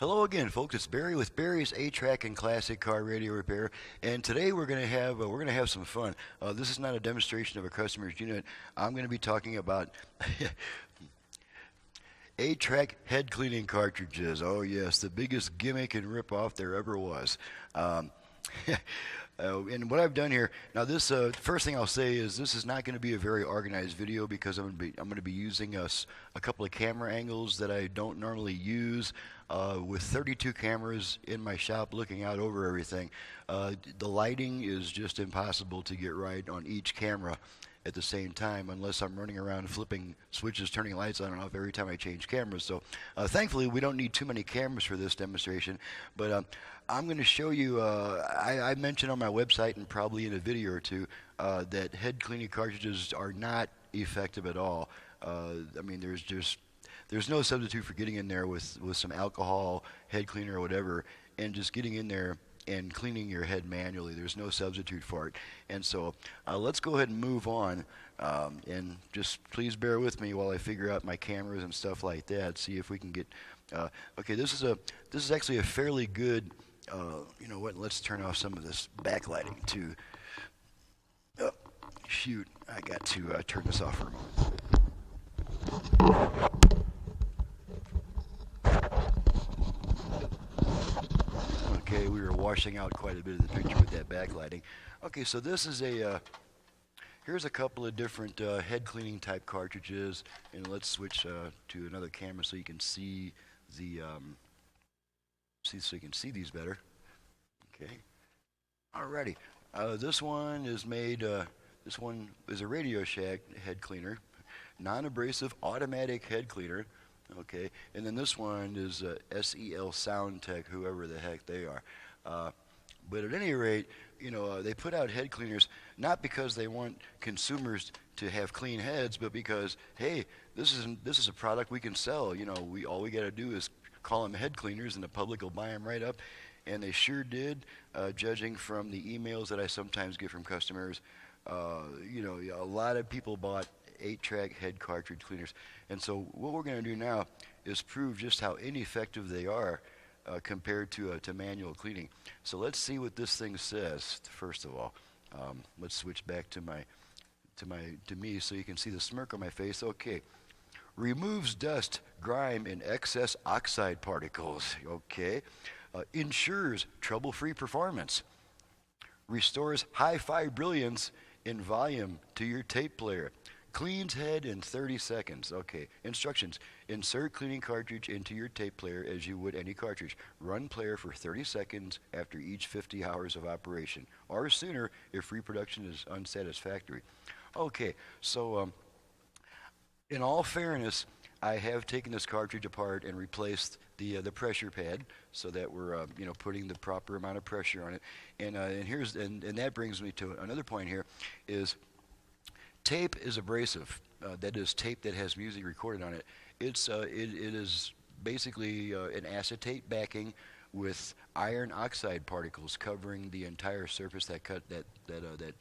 Hello again, folks. It's Barry with Barry's A-Track and Classic Car Radio Repair, and today we're gonna have some fun. This is not a demonstration of a customer's unit. I'm going to be talking about A-Track head cleaning cartridges. Oh yes, the biggest gimmick and ripoff there ever was. Um, and what I've done here now, this first thing I'll say is this is not going to be a very organized video because I'm going to be using a couple of camera angles that I don't normally use. With 32 cameras in my shop looking out over everything, the lighting is just impossible to get right on each camera at the same time unless I'm running around flipping switches, turning lights on and off every time I change cameras. So thankfully we don't need too many cameras for this demonstration, but I'm going to show you, I mentioned on my website and probably in a video or two that head cleaning cartridges are not effective at all. I mean, there's no substitute for getting in there with some alcohol, head cleaner or whatever, and just getting in there and cleaning your head manually. There's no substitute for it. And so let's go ahead and move on, and just please bear with me while I figure out my cameras and stuff like that. See if we can get. Okay, this is actually a fairly good. You know what? Let's turn off some of this backlighting too. Oh, shoot! I got to turn this off for a moment. Okay, we were washing out quite a bit of the picture with that backlighting. Okay, so this is here's a couple of different head cleaning type cartridges, and let's switch to another camera so you can see the, so you can see these better. Okay, alrighty. This one is made, this one is a Radio Shack head cleaner, non-abrasive automatic head cleaner. Okay, and then this one is SEL Sound Tech, whoever the heck they are. But at any rate, you know, they put out head cleaners not because they want consumers to have clean heads, but because, hey, this is a product we can sell. You know, all we got to do is call them head cleaners, and the public will buy them right up. And they sure did, judging from the emails that I sometimes get from customers. You know, a lot of people bought 8-track head cartridge cleaners. And so what we're going to do now is prove just how ineffective they are compared to manual cleaning. So let's see what this thing says. First of all, let's switch back to me so you can see the smirk on my face. Okay, removes dust, grime, and excess oxide particles. Okay, ensures trouble-free performance. Restores hi-fi brilliance in volume to your tape player. Cleans head in 30 seconds. Okay, instructions. Insert cleaning cartridge into your tape player as you would any cartridge. Run player for 30 seconds after each 50 hours of operation, or sooner if reproduction is unsatisfactory. Okay, so in all fairness, I have taken this cartridge apart and replaced the pressure pad so that we're you know, putting the proper amount of pressure on it. And that brings me to another point here is tape is abrasive. That is tape that has music recorded on it. It is basically an acetate backing with iron oxide particles covering the entire surface that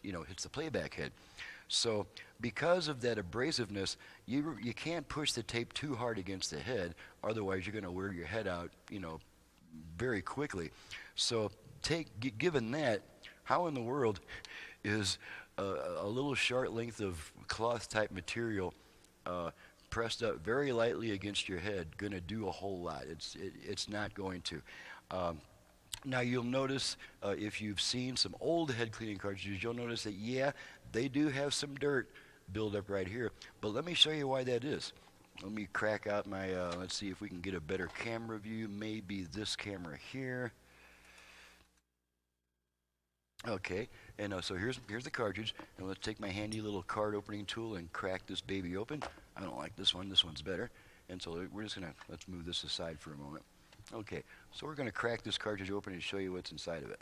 you know, hits the playback head. So because of that abrasiveness, you can't push the tape too hard against the head, otherwise you're going to wear your head out, you know, very quickly. So given that, how in the world is a little short length of cloth type material pressed up very lightly against your head going to do a whole lot? It's not going to. Now you'll notice if you've seen some old head cleaning cartridges, you'll notice that, yeah, they do have some dirt build up right here, but let me show you why that is. Let me crack out my, let's see if we can get a better camera view, maybe this camera here. Okay, and so here's the cartridge, and let's take my handy little card opening tool and crack this baby open. I don't like this one's better, and so we're just gonna, let's move this aside for a moment. Okay, so we're gonna crack this cartridge open and show you what's inside of it.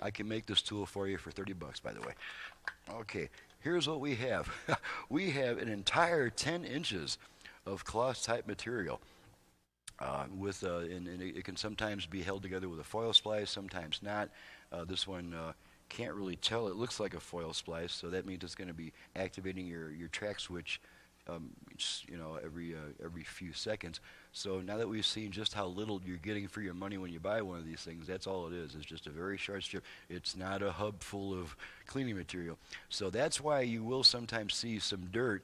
I can make this tool for you for 30 bucks, by the way. Okay, here's what we have. We have an entire 10 inches of cloth type material. And it can sometimes be held together with a foil splice, sometimes not. This one can't really tell. It looks like a foil splice, so that means it's going to be activating your track switch you know, every few seconds. So now that we've seen just how little you're getting for your money when you buy one of these things, that's all it is. It's just a very short strip. It's not a hub full of cleaning material. So that's why you will sometimes see some dirt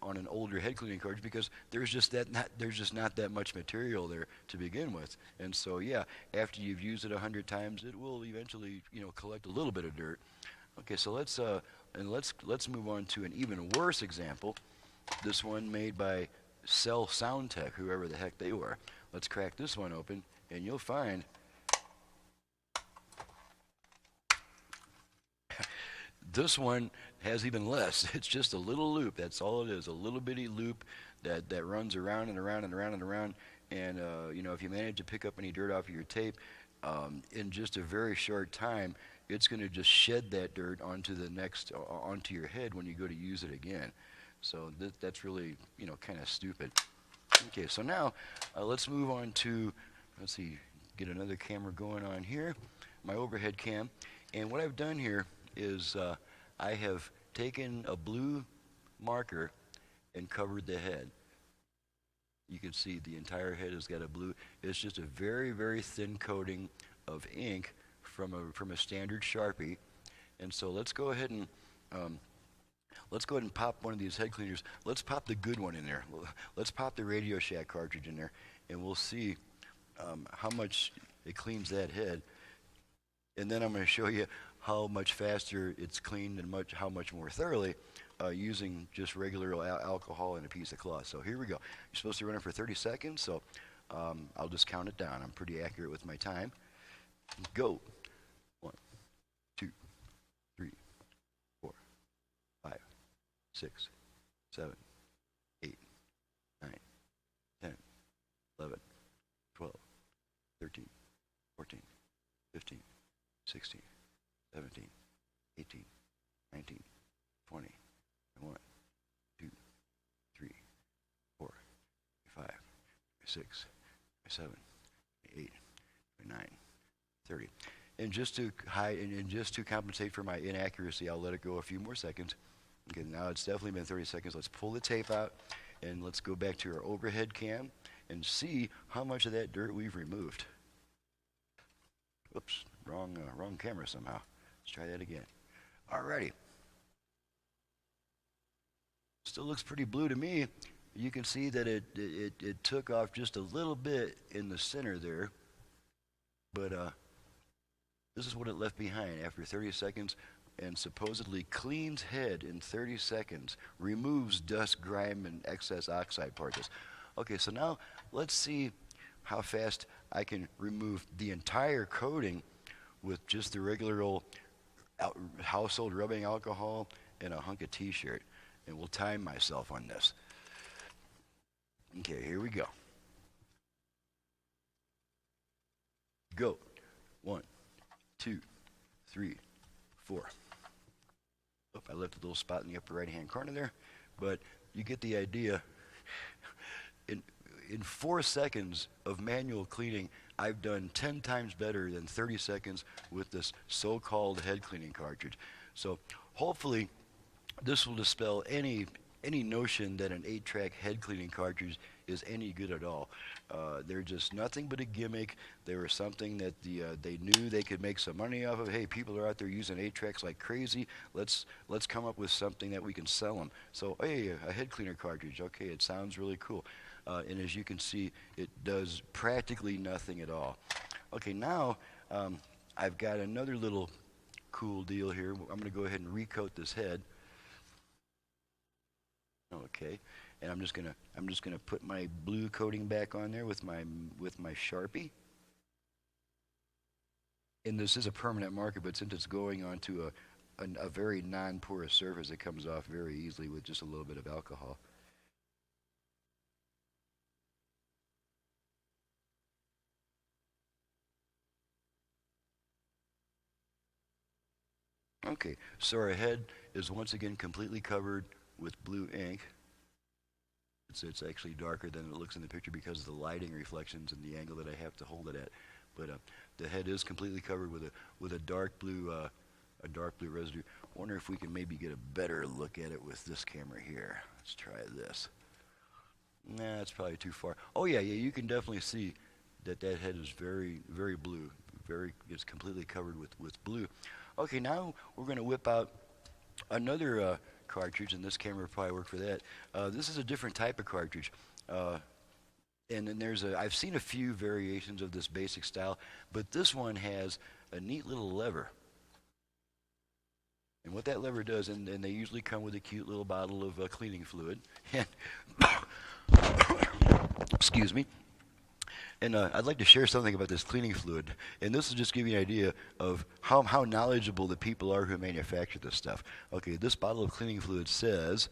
on an older head cleaning cartridge, because there's just not that much material there to begin with. And so yeah, after you've used it 100 times, it will eventually, you know, collect a little bit of dirt. Okay, so let's move on to an even worse example. This one made by Cell Sound Tech, whoever the heck they were. Let's crack this one open, and you'll find this one has even less. It's just a little loop. That's all it is, a little bitty loop that runs around and around and around and around. And you know, if you manage to pick up any dirt off of your tape, in just a very short time, it's going to just shed that dirt onto onto your head when you go to use it again. So that's really, you know, kind of stupid. Okay, so now let's move on to, let's see, get another camera going on here, my overhead cam. And what I've done here is I have taken a blue marker and covered the head. You can see the entire head has got a blue. It's just a very, very thin coating of ink from a standard Sharpie. And so let's go ahead and pop one of these head cleaners. Let's pop the good one in there. Let's pop the Radio Shack cartridge in there, and we'll see how much it cleans that head. And then I'm going to show you how much faster it's cleaned and how much more thoroughly using just regular alcohol and a piece of cloth. So here we go. You're supposed to run it for 30 seconds, so I'll just count it down. I'm pretty accurate with my time. Go. 1, 2, 3, 4, 5, 6, 7, 8, 9, 10, 11, 12, 13, 14, 15, 16, 17, 18, 19, 20, 21, 2, 3, 4, 5, 6, 7, 8, 9, 30. And just to compensate for my inaccuracy, I'll let it go a few more seconds. Okay, now it's definitely been 30 seconds. Let's pull the tape out and let's go back to our overhead cam and see how much of that dirt we've removed. Oops, wrong camera somehow. Let's try that again. Alrighty. Still looks pretty blue to me. You can see that it took off just a little bit in the center there, but this is what it left behind after 30 seconds, and supposedly cleans head in 30 seconds, removes dust, grime, and excess oxide particles. Okay, so now let's see how fast I can remove the entire coating with just the regular old household rubbing alcohol and a hunk of t-shirt. And we'll time myself on this. Okay, here we go. Go. 1, 2, 3, 4. Oh, I left a little spot in the upper right-hand corner there, but you get the idea. In 4 seconds of manual cleaning, I've done 10 times better than 30 seconds with this so-called head cleaning cartridge. So hopefully this will dispel any notion that an 8-track head cleaning cartridge is any good at all. They're just nothing but a gimmick. They were something that they knew they could make some money off of. Hey, people are out there using 8-tracks like crazy. Let's come up with something that we can sell them. So, hey, a head cleaner cartridge. Okay, it sounds really cool. And as you can see, it does practically nothing at all. Okay, now I've got another little cool deal here. I'm going to go ahead and recoat this head. Okay, and I'm just gonna put my blue coating back on there with my Sharpie. And this is a permanent marker, but since it's going onto a very non-porous surface, it comes off very easily with just a little bit of alcohol. Okay, so our head is once again completely covered with blue ink. It's actually darker than it looks in the picture because of the lighting reflections and the angle that I have to hold it at. But the head is completely covered with a dark blue residue. I wonder if we can maybe get a better look at it with this camera here. Let's try this. Nah, it's probably too far. Oh yeah, you can definitely see that that head is very, very blue. It's completely covered with blue. Okay, now we're going to whip out another cartridge, and this camera will probably work for that. This is a different type of cartridge. And then I've seen a few variations of this basic style, but this one has a neat little lever. And what that lever does, and they usually come with a cute little bottle of cleaning fluid. And excuse me. And I'd like to share something about this cleaning fluid. And this will just give you an idea of how knowledgeable the people are who manufacture this stuff. Okay, this bottle of cleaning fluid says,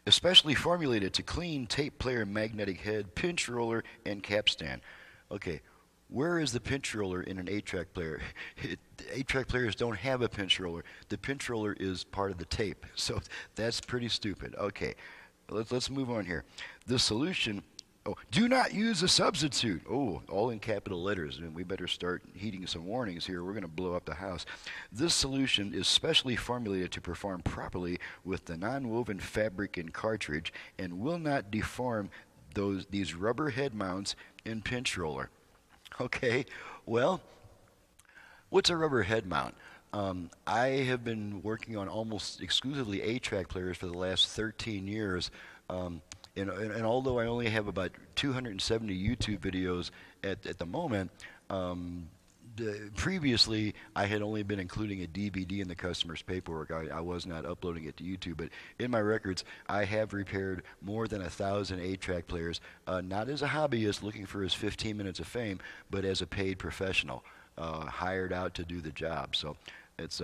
especially formulated to clean tape player magnetic head, pinch roller, and capstan. Okay, where is the pinch roller in an 8-track player? 8-track players don't have a pinch roller. The pinch roller is part of the tape. So that's pretty stupid. Okay, let's move on here. The solution... Oh, do not use a substitute. Oh, all in capital letters, and we better start heeding some warnings here. We're going to blow up the house. This solution is specially formulated to perform properly with the non-woven fabric and cartridge and will not deform these rubber head mounts in pinch roller. Okay, well, what's a rubber head mount? I have been working on almost exclusively 8-track players for the last 13 years. And although I only have about 270 YouTube videos at the moment, previously I had only been including a DVD in the customer's paperwork. I was not uploading it to YouTube, but in my records I have repaired more than 1,000 8-track players, not as a hobbyist looking for his 15 minutes of fame, but as a paid professional, hired out to do the job. So it's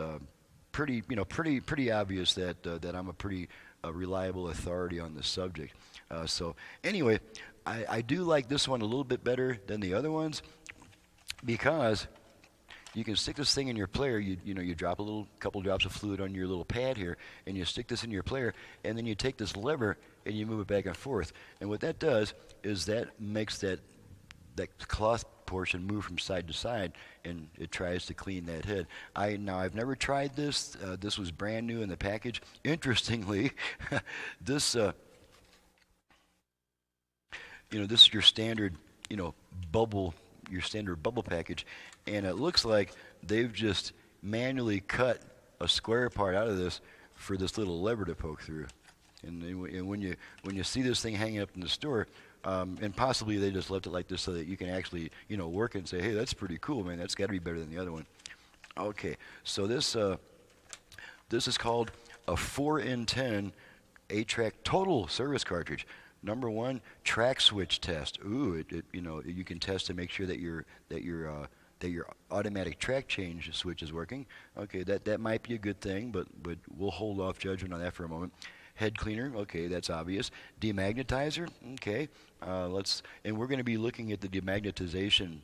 pretty obvious that I'm a pretty reliable authority on this subject. So anyway, I do like this one a little bit better than the other ones because you can stick this thing in your player. You drop a couple drops of fluid on your little pad here, and you stick this in your player, and then you take this lever and you move it back and forth. And what that does is that makes that cloth portion move from side to side, and it tries to clean that head. I've never tried this. This was brand new in the package. Interestingly, this this is your standard bubble package, and it looks like they've just manually cut a square part out of this for this little lever to poke through. And when you see this thing hanging up in the store, and possibly they just left it like this so that you can actually work it and say, hey, that's pretty cool, man. That's got to be better than the other one. Okay, so this is called a 4in10 8-track total service cartridge. Number 1, track switch test. Ooh, you can test to make sure that your automatic track change switch is working. Okay, that might be a good thing, but we'll hold off judgment on that for a moment. Head cleaner, okay, that's obvious. Demagnetizer, okay. And we're going to be looking at the demagnetization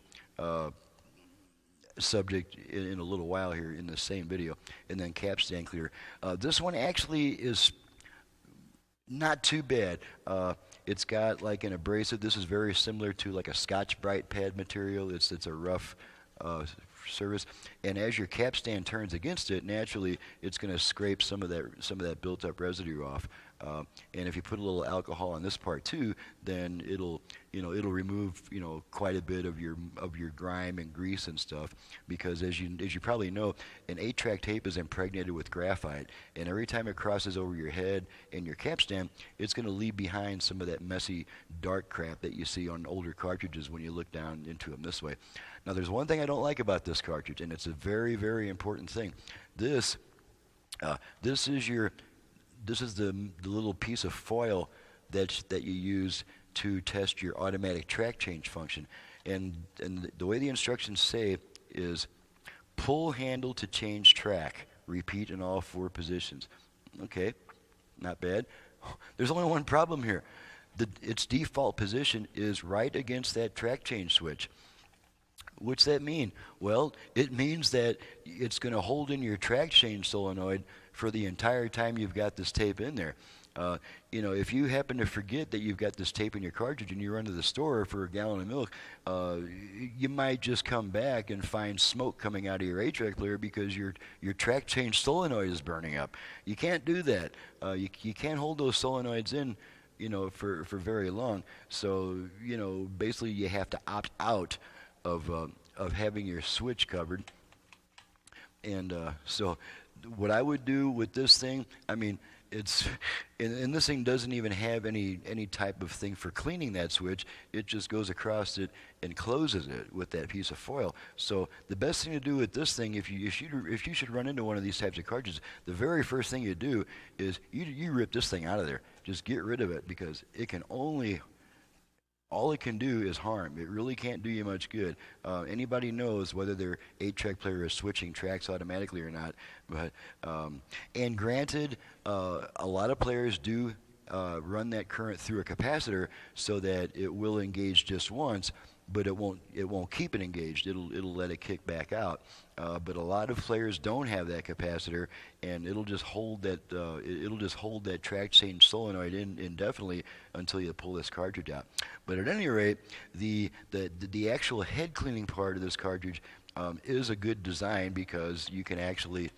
subject in a little while here in the same video. And then capstan cleaner. This one actually is not too bad. It's got like an abrasive. This is very similar to like a Scotch-Brite pad material. It's a rough surface, and as your capstan turns against it, naturally it's going to scrape some of that built-up residue off. And if you put a little alcohol on this part too, then it'll remove quite a bit of your grime and grease and stuff. Because as you probably know, an 8-track tape is impregnated with graphite, and every time it crosses over your head and your capstan, it's going to leave behind some of that messy dark crap that you see on older cartridges when you look down into them this way. Now, there's one thing I don't like about this cartridge, and it's a very, very important thing. This is the little piece of foil that you use to test your automatic track change function. And the way the instructions say is pull handle to change track. Repeat in all 4 positions. Okay, not bad. There's only one problem here. Its default position is right against that track change switch. What's that mean? Well, it means that it's going to hold in your track change solenoid for the entire time you've got this tape in there. You know, if you happen to forget that you've got this tape in your cartridge and you run to the store for a gallon of milk, you might just come back and find smoke coming out of your 8-track player because your track change solenoid is burning up. You can't do that. You can't hold those solenoids in, you know, for very long. So, you know, basically you have to opt out of having your switch covered. And so what I would do with this thing, I mean, and this thing doesn't even have any type of thing for cleaning that switch. It just goes across it and closes it with that piece of foil. So the best thing to do with this thing, if you should run into one of these types of cartridges, the very first thing you do is you rip this thing out of there. Just get rid of it, because it can only, all it can do is harm. It really can't do you much good. Anybody knows whether their 8-track player is switching tracks automatically or not. But and granted, a lot of players do run that current through a capacitor so that it will engage just once, but it won't keep it engaged. It'll let it kick back out. But a lot of players don't have that capacitor, and it'll just hold that track change solenoid in indefinitely until you pull this cartridge out. But at any rate, the actual head cleaning part of this cartridge is a good design, because you can actually,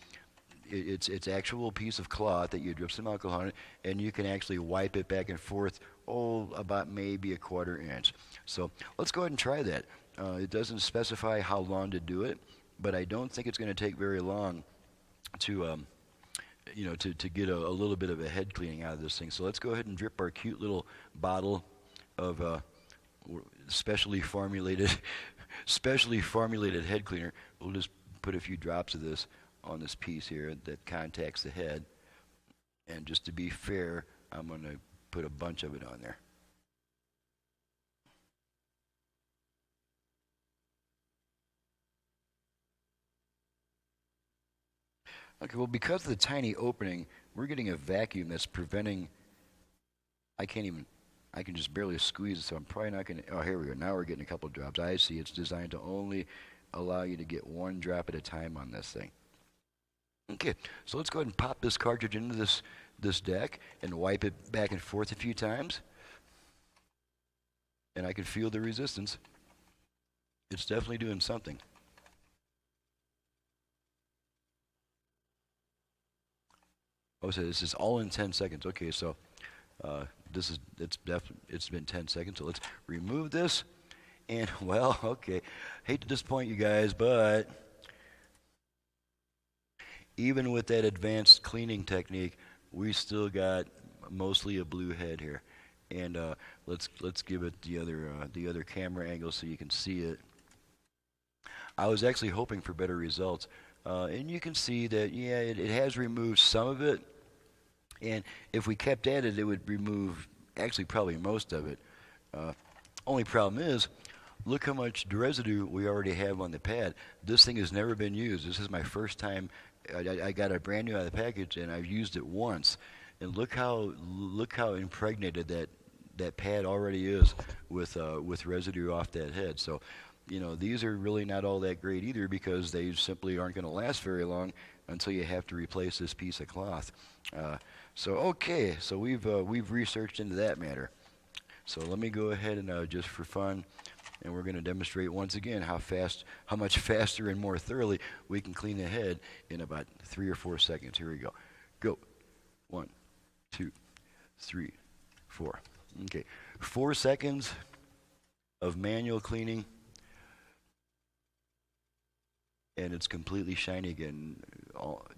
it's actual piece of cloth that you drip some alcohol on it, and you can actually wipe it back and forth, about maybe a 1/4 inch. So let's go ahead and try that. It doesn't specify how long to do it, but I don't think it's going to take very long to to get a little bit of a head cleaning out of this thing. So let's go ahead and drip our cute little bottle of specially formulated head cleaner. We'll just put a few drops of this on this piece here that contacts the head, and just to be fair, I'm going to put a bunch of it on there. Okay, well, because of the tiny opening, we're getting a vacuum that's preventing, I can just barely squeeze it, so I'm probably not going to, oh, here we go. Now we're getting a couple drops. I see, it's designed to only allow you to get one drop at a time on this thing. Okay, so let's go ahead and pop this cartridge into this deck and wipe it back and forth a few times. And I can feel the resistance. It's definitely doing something. Oh, so this is all in 10 seconds. Okay, so it's been 10 seconds. So let's remove this. And, well, okay, hate to disappoint you guys, but even with that advanced cleaning technique, we still got mostly a blue head here. And let's give it the other camera angle so you can see it. I was actually hoping for better results, and you can see that, yeah, it has removed some of it. And if we kept at it, it would remove actually probably most of it. Only problem is, look how much residue we already have on the pad. This thing has never been used. This is my first time. I got it brand new out of the package, and I've used it once. And look how impregnated that pad already is with residue off that head. So, you know, these are really not all that great either, because they simply aren't going to last very long until you have to replace this piece of cloth. So okay, so we've researched into that matter. So let me go ahead and just for fun, and we're going to demonstrate once again how much faster and more thoroughly we can clean the head in about 3 or 4 seconds. Here we go. Go. 1, 2, 3, 4. Okay, 4 seconds of manual cleaning, and it's completely shiny again.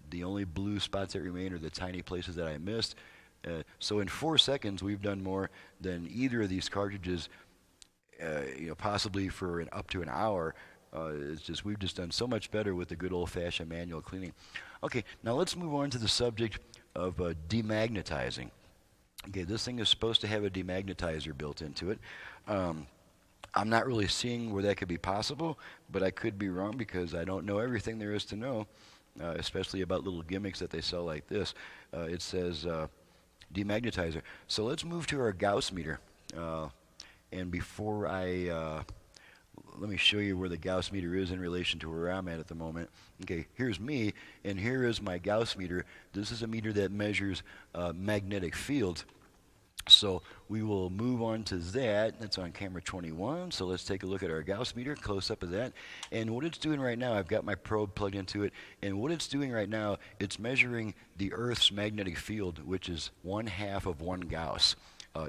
The only blue spots that remain are the tiny places that I missed. So in 4 seconds, we've done more than either of these cartridges, possibly for up to an hour. We've just done so much better with the good old-fashioned manual cleaning. Okay, now let's move on to the subject of demagnetizing. Okay, this thing is supposed to have a demagnetizer built into it. I'm not really seeing where that could be possible, but I could be wrong, because I don't know everything there is to know, especially about little gimmicks that they sell like this. It says demagnetizer. So let's move to our Gauss meter. And before I let me show you where the Gauss meter is in relation to where I'm at the moment. Okay, here's me, and here is my Gauss meter. This is a meter that measures magnetic fields. So we will move on to that. That's on camera 21. So let's take a look at our Gauss meter, close up of that. And what it's doing right now, I've got my probe plugged into it. And what it's doing right now, it's measuring the Earth's magnetic field, which is 1/2 of 1 Gauss.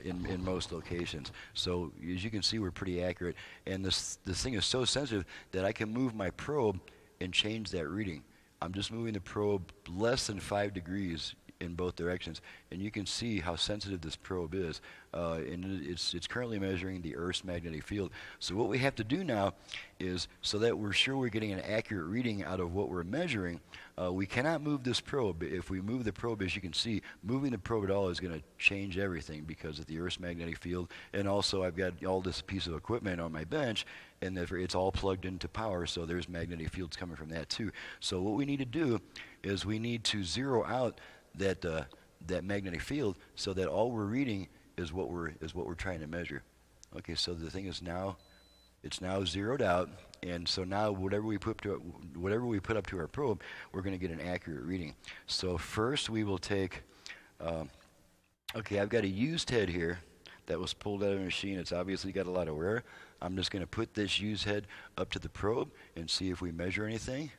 In most locations. So as you can see, we're pretty accurate. And this thing is so sensitive that I can move my probe and change that reading. I'm just moving the probe less than 5 degrees in both directions, and you can see how sensitive this probe is. And it's currently measuring the Earth's magnetic field. So what we have to do now is, so that we're sure we're getting an accurate reading out of what we're measuring, we cannot move this probe. If we move the probe, as you can see, moving the probe at all is going to change everything because of the Earth's magnetic field. And also I've got all this piece of equipment on my bench, and it's all plugged into power, so there's magnetic fields coming from that too. So what we need to do is we need to zero out that magnetic field so that all we're reading is what we're trying to measure. Okay, so the thing is now, it's now zeroed out, and so now whatever we put up to our probe, we're going to get an accurate reading. So first we will take, okay, I've got a used head here that was pulled out of the machine. It's obviously got a lot of wear. I'm just going to put this used head up to the probe and see if we measure anything.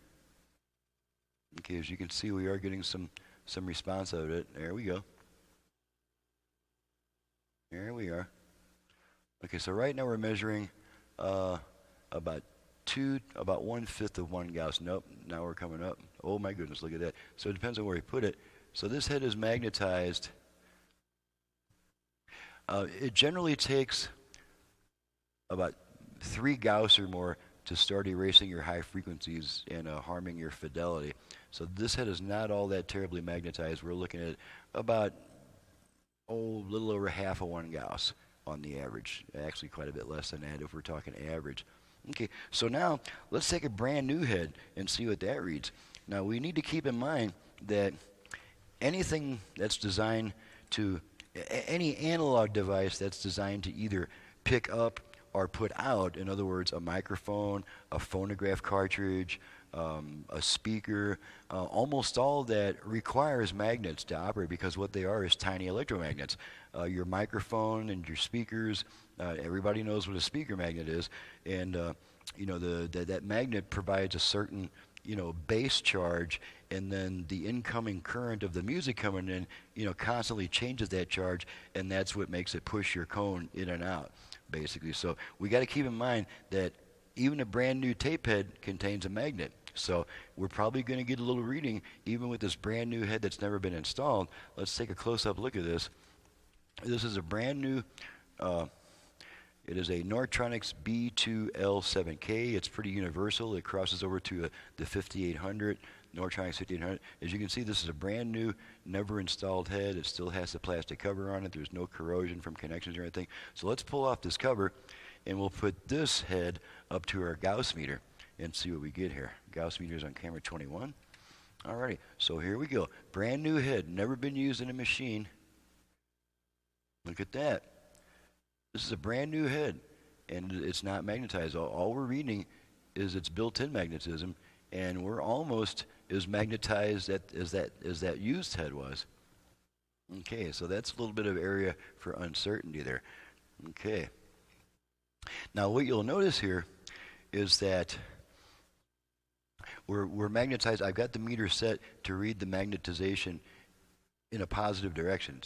Okay, as you can see, we are getting some response out of it. There we go. There we are. Okay, so right now we're measuring about 1/5 of 1 Gauss. Nope, now we're coming up. Oh my goodness, look at that. So it depends on where you put it. So this head is magnetized. It generally takes about 3 Gauss or more to start erasing your high frequencies and harming your fidelity. So this head is not all that terribly magnetized. We're looking at about, a little over 1/2 of 1 Gauss on the average. Actually quite a bit less than that if we're talking average. Okay, so now let's take a brand new head and see what that reads. Now we need to keep in mind that anything that's designed to, any analog device that's designed to either pick up or put out, in other words, a microphone, a phonograph cartridge, a speaker, almost all that requires magnets to operate because what they are is tiny electromagnets. Your microphone and your speakers, everybody knows what a speaker magnet is, and that magnet provides a certain base charge, and then the incoming current of the music coming in, constantly changes that charge, and that's what makes it push your cone in and out, basically. So we got to keep in mind that even a brand new tape head contains a magnet. So we're probably going to get a little reading even with this brand new head that's never been installed. Let's take a close-up look at this. This is a brand new, it is a Nortronics B2L7K. It's pretty universal. It crosses over to the 5800, Nortronics 5800. As you can see, this is a brand new, never installed head. It still has the plastic cover on it. There's no corrosion from connections or anything. So let's pull off this cover, and we'll put this head up to our Gauss meter and see what we get here. Gauss meter is on camera 21. Alrighty, so here we go. Brand new head, never been used in a machine. Look at that. This is a brand new head, and it's not magnetized. All we're reading is its built-in magnetism, and we're almost as magnetized as that used head was. Okay, so that's a little bit of area for uncertainty there. Okay. Now what you'll notice here is that we're magnetized. I've got the meter set to read the magnetization in a positive direction.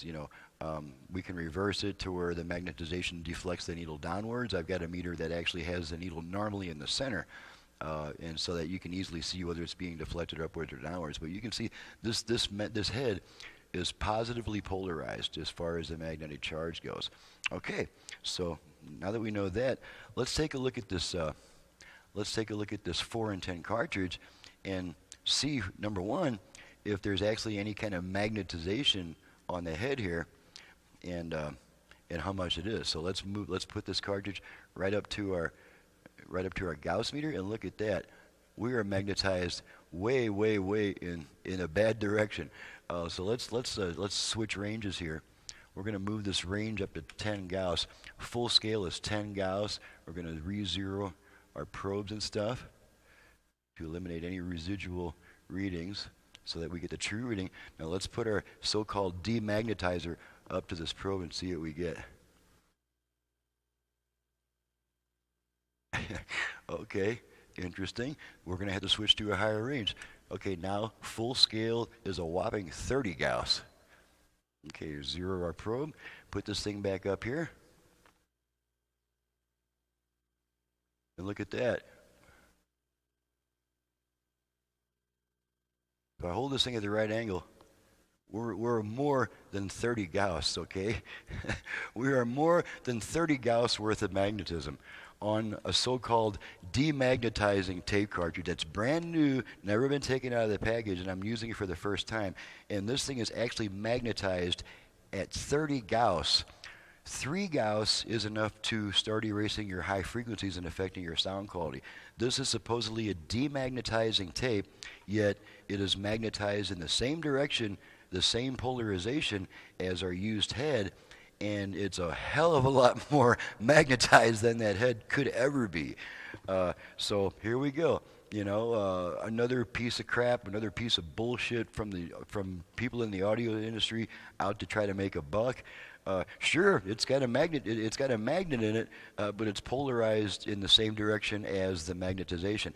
We can reverse it to where the magnetization deflects the needle downwards. I've got a meter that actually has the needle normally in the center, and so that you can easily see whether it's being deflected upwards or downwards. But you can see this head is positively polarized as far as the magnetic charge goes. Okay, so now that we know that, let's take a look at this. Let's take a look at this 4 and 10 cartridge and see, number one, if there's actually any kind of magnetization on the head here, and how much it is. So let's put this cartridge right up to our Gauss meter, and look at that. We are magnetized way in a bad direction. So let's switch ranges here. We're going to move this range up to 10 Gauss. Full scale is 10 Gauss. We're going to re-zero our probes and stuff to eliminate any residual readings so that we get the true reading. Now let's put our so-called demagnetizer up to this probe and see what we get. Okay, interesting. We're going to have to switch to a higher range. Okay, now full scale is a whopping 30 Gauss. Okay, zero our probe. Put this thing back up here. And look at that. If I hold this thing at the right angle, we're more than 30 Gauss, okay? We are more than 30 Gauss worth of magnetism on a so-called demagnetizing tape cartridge that's brand new, never been taken out of the package, and I'm using it for the first time. And this thing is actually magnetized at 30 Gauss. 3 Gauss is enough to start erasing your high frequencies and affecting your sound quality. This is supposedly a demagnetizing tape, yet it is magnetized in the same direction, the same polarization as our used head, and it's a hell of a lot more magnetized than that head could ever be. So here we go. You know, another piece of crap, another piece of bullshit from people in the audio industry out to try to make a buck. Sure, it's got a magnet. It's got a magnet in it, but it's polarized in the same direction as the magnetization.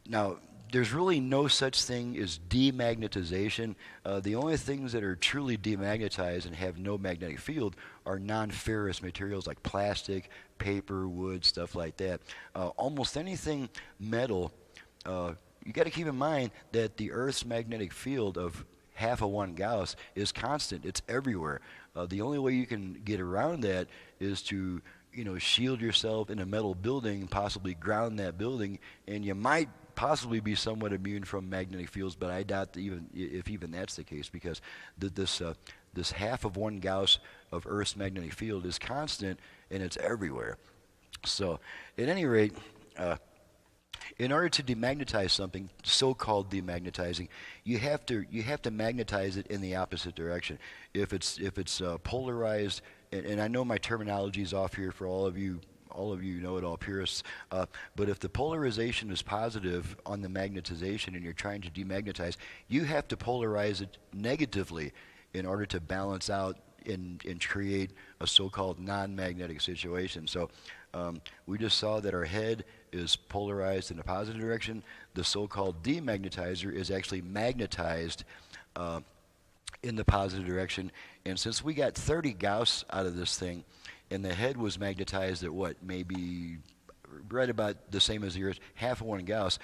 Now, there's really no such thing as demagnetization. The only things that are truly demagnetized and have no magnetic field are non-ferrous materials like plastic, paper, wood, stuff like that. Almost anything metal, you got to keep in mind that the Earth's magnetic field of half of 1 Gauss is constant. It's everywhere. The only way you can get around that is to, you know, shield yourself in a metal building, possibly ground that building, and you might possibly be somewhat immune from magnetic fields, but I doubt that if even that's the case, because this half of 1 Gauss of Earth's magnetic field is constant and it's everywhere. So, at any rate, in order to demagnetize something, so-called demagnetizing, you have to magnetize it in the opposite direction. If it's polarized, and I know my terminology is off here for all of you know-it-all purists, but if the polarization is positive on the magnetization and you're trying to demagnetize, you have to polarize it negatively in order to balance out and create a so-called non-magnetic situation. So we just saw that our head is polarized in a positive direction. The so-called demagnetizer is actually magnetized in the positive direction. And since we got 30 Gauss out of this thing, and the head was magnetized at what, maybe right about the same as the Earth, half of 1 Gauss,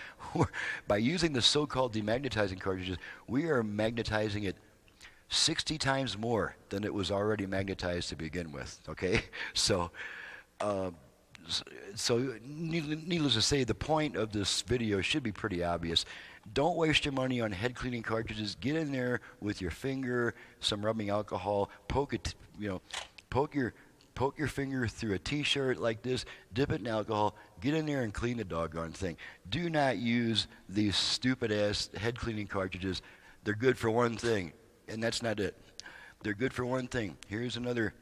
by using the so-called demagnetizing cartridges, we are magnetizing it 60 times more than it was already magnetized to begin with, okay? So needless to say, the point of this video should be pretty obvious. Don't waste your money on head cleaning cartridges. Get in there with your finger, some rubbing alcohol, poke your finger through a t-shirt like this, dip it in alcohol, get in there and clean the doggone thing. Do not use these stupid-ass head cleaning cartridges. They're good for one thing, and that's not it. They're good for one thing. Here's another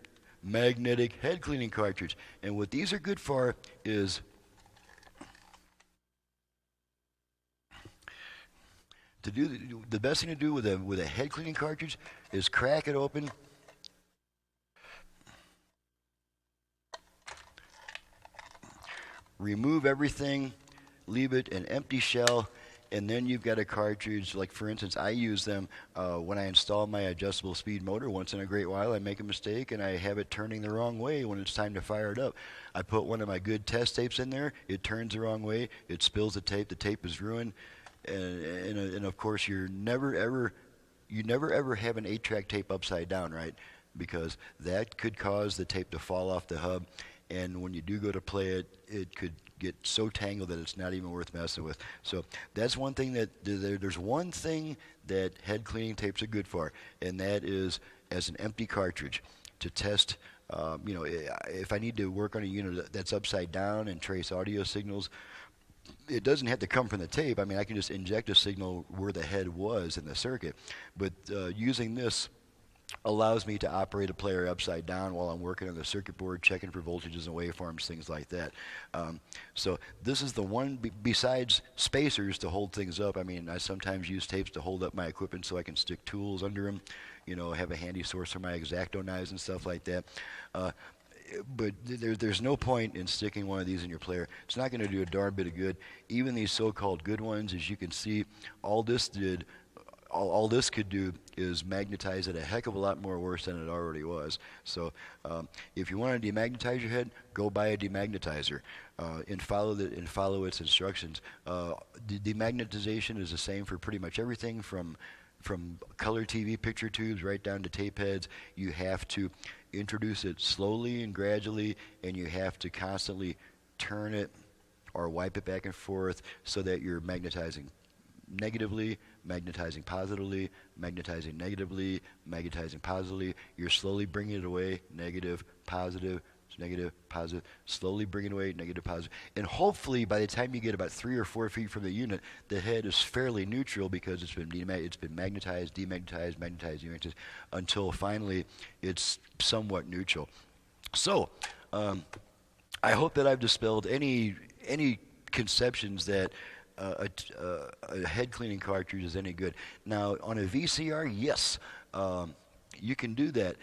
magnetic head cleaning cartridge. And what these are good for is to do the best thing to do with a head cleaning cartridge is crack it open, remove everything, leave it an empty shell, and then you've got a cartridge. Like, for instance, I use them when I install my adjustable speed motor. Once in a great while I make a mistake and I have it turning the wrong way when it's time to fire it up. I put one of my good test tapes in there, it turns the wrong way, it spills the tape is ruined, and of course you never ever have an 8-track tape upside down, right? Because that could cause the tape to fall off the hub, and when you do go to play it, it could get so tangled that it's not even worth messing with. So that's one thing that there's one thing that head cleaning tapes are good for, and that is as an empty cartridge to test. If I need to work on a unit that's upside down and trace audio signals, it doesn't have to come from the tape. I mean, I can just inject a signal where the head was in the circuit. But using this allows me to operate a player upside down while I'm working on the circuit board, checking for voltages and waveforms, things like that. So this is the one, besides spacers to hold things up. I mean, I sometimes use tapes to hold up my equipment so I can stick tools under them, you know, have a handy source for my X-Acto knives and stuff like that. But there's no point in sticking one of these in your player. It's not going to do a darn bit of good. Even these so-called good ones, as you can see, all this could do is magnetize it a heck of a lot more worse than it already was. So if you want to demagnetize your head, go buy a demagnetizer and follow its instructions. Demagnetization is the same for pretty much everything from color TV picture tubes right down to tape heads. You have to introduce it slowly and gradually, and you have to constantly turn it or wipe it back and forth so that you're magnetizing negatively, magnetizing positively, magnetizing negatively, magnetizing positively. You're slowly bringing it away, negative, positive, slowly bring it away, negative, positive. And hopefully by the time you get about 3 or 4 feet from the unit, the head is fairly neutral because it's been magnetized, demagnetized, magnetized, demagnetized, until finally it's somewhat neutral. So I hope that I've dispelled any conceptions that a head cleaning cartridge is any good. Now on a VCR, yes. You can do that.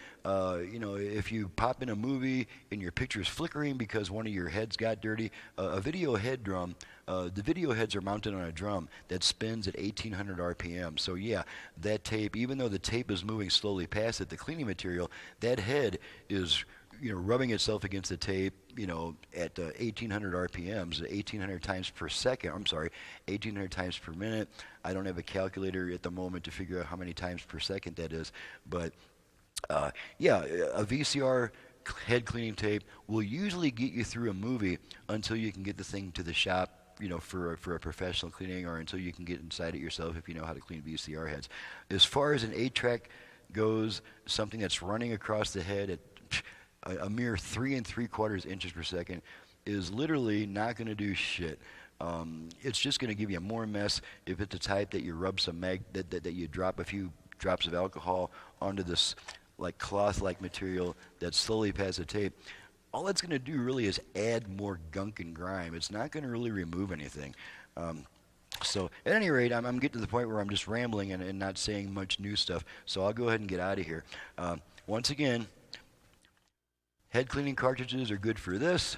You know, if you pop in a movie and your picture's flickering because one of your heads got dirty, a video head drum, the video heads are mounted on a drum that spins at 1800 RPM. So yeah, that tape, even though the tape is moving slowly past it, the cleaning material, that head is, you know, rubbing itself against the tape, you know, at 1800 RPMs, 1800 times per second. I'm sorry, 1800 times per minute. I don't have a calculator at the moment to figure out how many times per second that is, but yeah, a VCR head cleaning tape will usually get you through a movie until you can get the thing to the shop, you know, for a professional cleaning, or until you can get inside it yourself if you know how to clean VCR heads. As far as an 8-track goes, something that's running across the head at a mere 3 3/4 inches per second is literally not going to do shit. It's just going to give you more mess if it's the type that you rub some that you drop a few drops of alcohol onto this like cloth-like material that slowly passes the tape. All it's going to do really is add more gunk and grime. It's not going to really remove anything. So at any rate, I'm getting to the point where I'm just rambling and not saying much new stuff. So I'll go ahead and get out of here. Once again, head cleaning cartridges are good for this,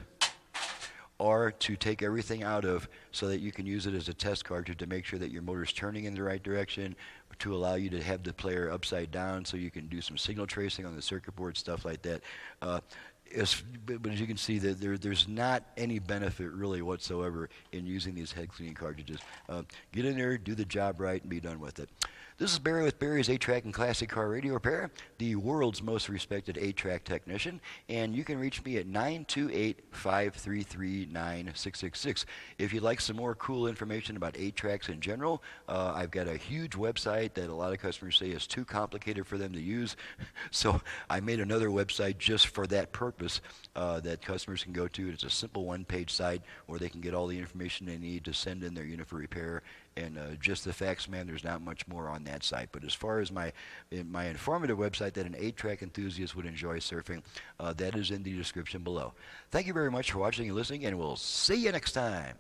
or to take everything out of so that you can use it as a test cartridge to make sure that your motor's turning in the right direction, to allow you to have the player upside down so you can do some signal tracing on the circuit board, stuff like that. But as you can see, there's not any benefit really whatsoever in using these head cleaning cartridges. Get in there, do the job right, and be done with it. This is Barry with Barry's 8-Track and Classic Car Radio Repair, the world's most respected 8-track technician, and you can reach me at 928-533-9666. If you'd like some more cool information about 8-tracks in general, I've got a huge website that a lot of customers say is too complicated for them to use, so I made another website just for that purpose that customers can go to. It's a simple one-page site where they can get all the information they need to send in their unit for repair. And just the facts, man, there's not much more on that site. But as far as my informative website that an 8-track enthusiast would enjoy surfing, that is in the description below. Thank you very much for watching and listening, and we'll see you next time.